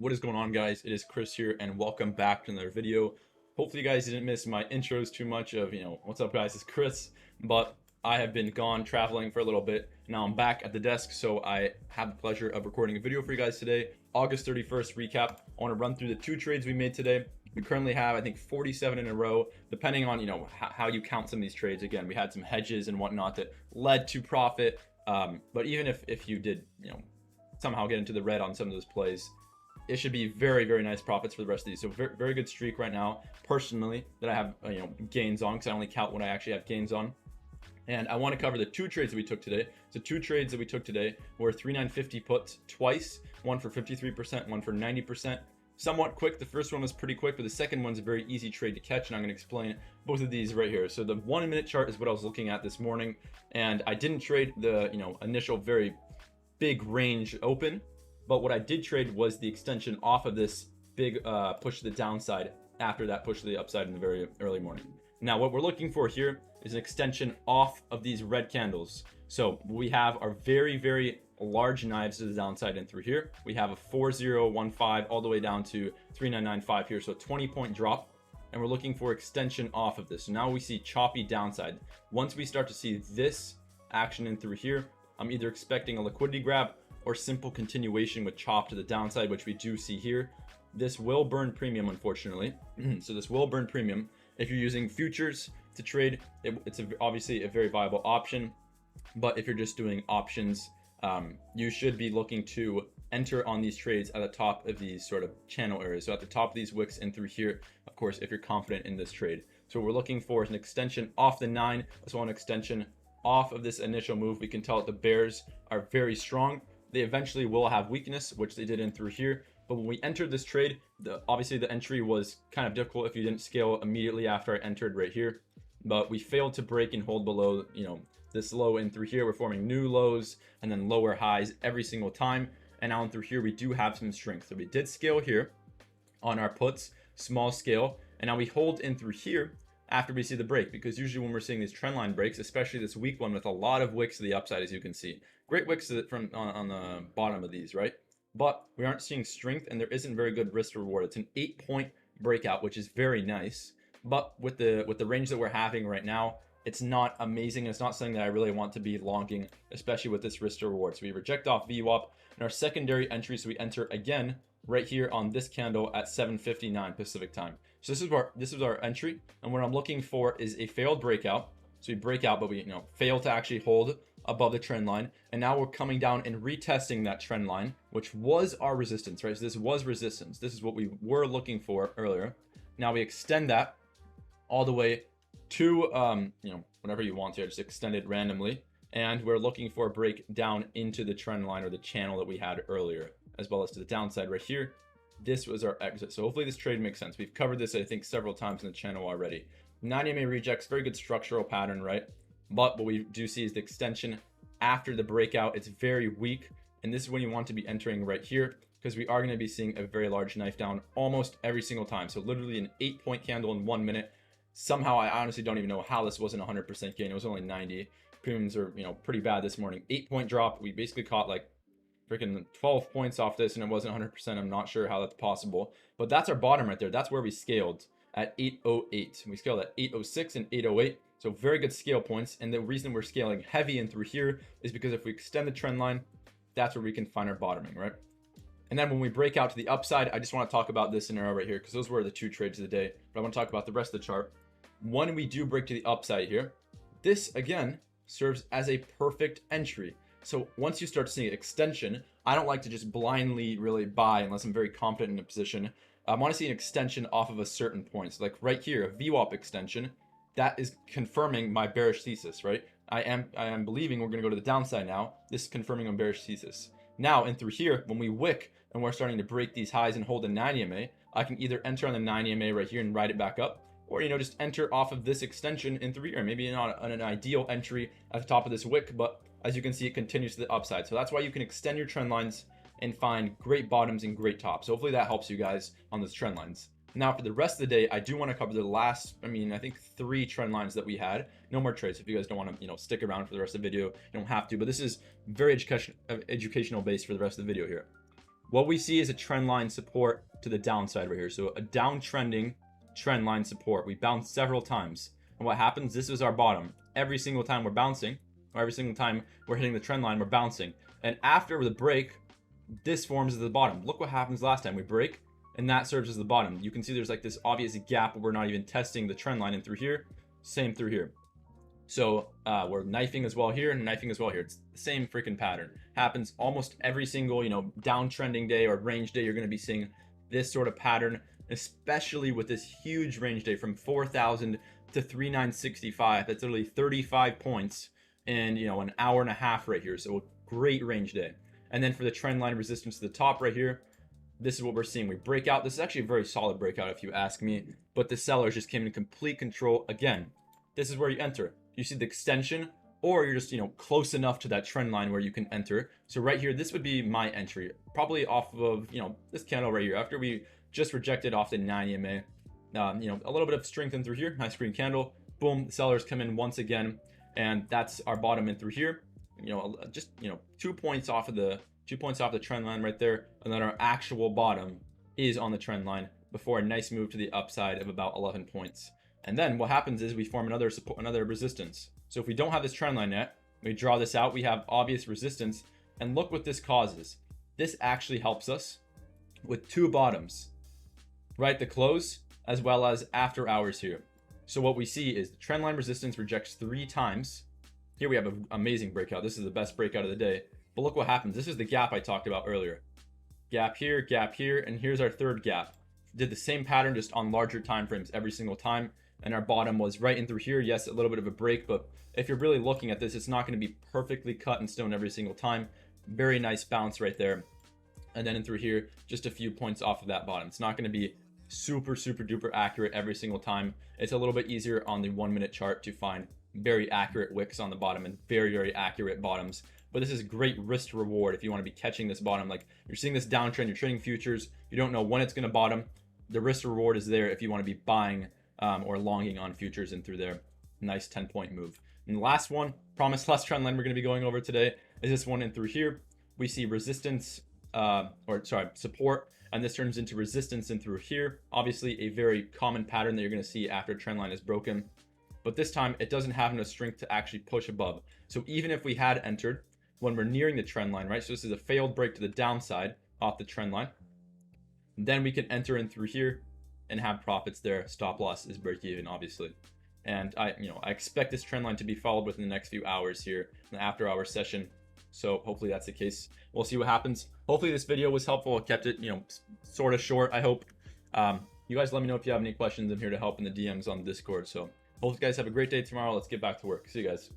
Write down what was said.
What is going on, guys? It is Chris here, and welcome back to another video. Hopefully you guys didn't miss my intros too much of, what's up guys, it's Chris. But I have been gone traveling for a little bit. Now I'm back at the desk, so I have the pleasure of recording a video for you guys today. August 31st recap. I want to run through the 2 trades we made today. We currently have, I think, 47 in a row, depending on, how you count some of these trades. Again, we had some hedges and whatnot that led to profit. But even if you did, somehow get into the red on some of those plays, it should be very, very nice profits for the rest of these. So very, very good streak right now, personally, that I have gains on, because I only count when I actually have gains on. And I want to cover the 2 trades that we took today. So 2 trades that we took today were 3950 puts twice, one for 53%, one for 90%. Somewhat quick. The first one was pretty quick, but the second one's a very easy trade to catch, and I'm going to explain both of these right here. So the 1 minute chart is what I was looking at this morning, and I didn't trade the initial very big range open. But what I did trade was the extension off of this big push to the downside after that push to the upside in the very early morning. Now, what we're looking for here is an extension off of these red candles. So we have our very, very large knives to the downside and through here. We have a 4015 all the way down to 3995 here. So a 20-point drop. And we're looking for extension off of this. So now we see choppy downside. Once we start to see this action in through here, I'm either expecting a liquidity grab or simple continuation with chop to the downside, which we do see here. This will burn premium, unfortunately. So this will burn premium. If you're using futures to trade, it's obviously a very viable option. But if you're just doing options, you should be looking to enter on these trades at the top of these sort of channel areas. So at the top of these wicks and through here, of course, if you're confident in this trade. So what we're looking for is an extension off the 9, as well as an extension off of this initial move. We can tell that the bears are very strong. They eventually will have weakness, which they did in through here. But when we entered this trade, obviously the entry was kind of difficult if you didn't scale immediately after I entered right here. But we failed to break and hold below, this low in through here. We're forming new lows and then lower highs every single time. And now in through here, we do have some strength. So we did scale here on our puts, small scale. And now we hold in through here after we see the break, because usually when we're seeing these trend line breaks, especially this weak one with a lot of wicks to the upside, as you can see, great wicks from on the bottom of these, right? But we aren't seeing strength, and there isn't very good risk to reward. It's an 8-point breakout, which is very nice. But with the range that we're having right now, it's not amazing. It's not something that I really want to be longing, especially with this risk to reward. So we reject off VWAP, and our secondary entry, so we enter again right here on this candle at 7:59 Pacific time. So this is our entry, and what I'm looking for is a failed breakout. So we break out, but we fail to actually hold above the trend line, and now we're coming down and retesting that trend line, which was our resistance, right? So this was resistance. This is what we were looking for earlier. Now we extend that all the way to whatever you want here, just extend it randomly, and we're looking for a break down into the trend line or the channel that we had earlier, as well as to the downside right here. This was our exit. So hopefully this trade makes sense. We've covered this, I think, several times in the channel already. 90 MA rejects, very good structural pattern, right? But what we do see is the extension after the breakout. It's very weak, and this is when you want to be entering right here, because we are going to be seeing a very large knife down almost every single time. So literally an 8-point candle in 1 minute. Somehow I honestly don't even know how this wasn't 100% gain. It was only 90. Premiums are pretty bad this morning. 8-point drop. We basically caught like freaking 12 points off this, and it wasn't 100%. I'm not sure how that's possible, but that's our bottom right there. That's where we scaled at 808. We scaled at 806 and 808. So very good scale points. And the reason we're scaling heavy in through here is because if we extend the trend line, that's where we can find our bottoming, right? And then when we break out to the upside, I just want to talk about this scenario right here, because those were the 2 trades of the day. But I want to talk about the rest of the chart. When we do break to the upside here, this again serves as a perfect entry. So once you start seeing extension, I don't like to just blindly really buy unless I'm very confident in a position. I want to see an extension off of a certain point. So like right here, a VWAP extension, that is confirming my bearish thesis, right? I am believing we're going to go to the downside now. This is confirming my bearish thesis. Now, and through here, when we wick and we're starting to break these highs and hold a 90 MA, I can either enter on the 90 MA right here and ride it back up, or just enter off of this extension in through here. Maybe not an ideal entry at the top of this wick, but as you can see, it continues to the upside. So that's why you can extend your trend lines and find great bottoms and great tops. So hopefully that helps you guys on those trend lines. Now for the rest of the day, I do want to cover the last, I think 3 trend lines that we had. No more trades. If you guys don't want to, stick around for the rest of the video, you don't have to, but this is very educational based for the rest of the video here. what we see is a trend line support to the downside right here. So a downtrending trend line support. We bounced several times. And what happens, this is our bottom. Every single time we're bouncing, or every single time we're hitting the trend line, we're bouncing. And after the break, this forms as the bottom. Look what happens last time. We break, and that serves as the bottom. You can see there's like this obvious gap where we're not even testing the trend line in through here. Same through here. So we're knifing as well here and knifing as well here. It's the same freaking pattern. Happens almost every single, downtrending day or range day. You're going to be seeing this sort of pattern, especially with this huge range day from 4,000 to 3,965. That's literally 35 points in, an hour and a half right here. So a great range day. And then for the trend line resistance to the top right here, this is what we're seeing. We break out. This is actually a very solid breakout if you ask me, but the sellers just came in complete control again. This is where you enter. You see the extension, or you're just close enough to that trend line where you can enter. So right here, this would be my entry, probably off of this candle right here. After we just rejected off the 9 EMA, a little bit of strength in through here. Nice green candle. Boom, the sellers come in once again, and that's our bottom in through here. Just 2 points off of the trend line right there, and then our actual bottom is on the trend line before a nice move to the upside of about 11 points. And then what happens is we form another support, another resistance. So if we don't have this trend line yet, we draw this out, we have obvious resistance, and look what this causes. This actually helps us with two bottoms, right? The close as well as after hours here. So what we see is the trend line resistance rejects 3 times. Here we have an amazing breakout. This is the best breakout of the day. But look what happens. This is the gap I talked about earlier. Gap here, and here's our third gap. Did the same pattern just on larger time frames every single time. And our bottom was right in through here. Yes, a little bit of a break, but if you're really looking at this, it's not going to be perfectly cut in stone every single time. Very nice bounce right there. And then in through here, just a few points off of that bottom. It's not going to be super duper accurate every single time. It's a little bit easier on the 1 minute chart to find very accurate wicks on the bottom and very accurate bottoms. But this is a great risk to reward if you want to be catching this bottom. Like you're seeing this downtrend, you're trading futures, you don't know when it's going to bottom. The risk to reward is there if you want to be buying or longing on futures in through there. Nice 10-point move. And the last one, promised last trend line we're going to be going over today is this one in through here. We see resistance, support, and this turns into resistance in through here. Obviously a very common pattern that you're going to see after trend line is broken, but this time it doesn't have enough strength to actually push above. So even if we had entered when we're nearing the trend line, right? So this is a failed break to the downside off the trend line. Then we can enter in through here and have profits there. Stop loss is break even, obviously. And I expect this trend line to be followed within the next few hours here in the after hour session. So hopefully that's the case. We'll see what happens. Hopefully this video was helpful. I kept it, sort of short, I hope. You guys let me know if you have any questions. I'm here to help in the DMs on Discord. So hope you guys have a great day tomorrow. Let's get back to work. See you guys.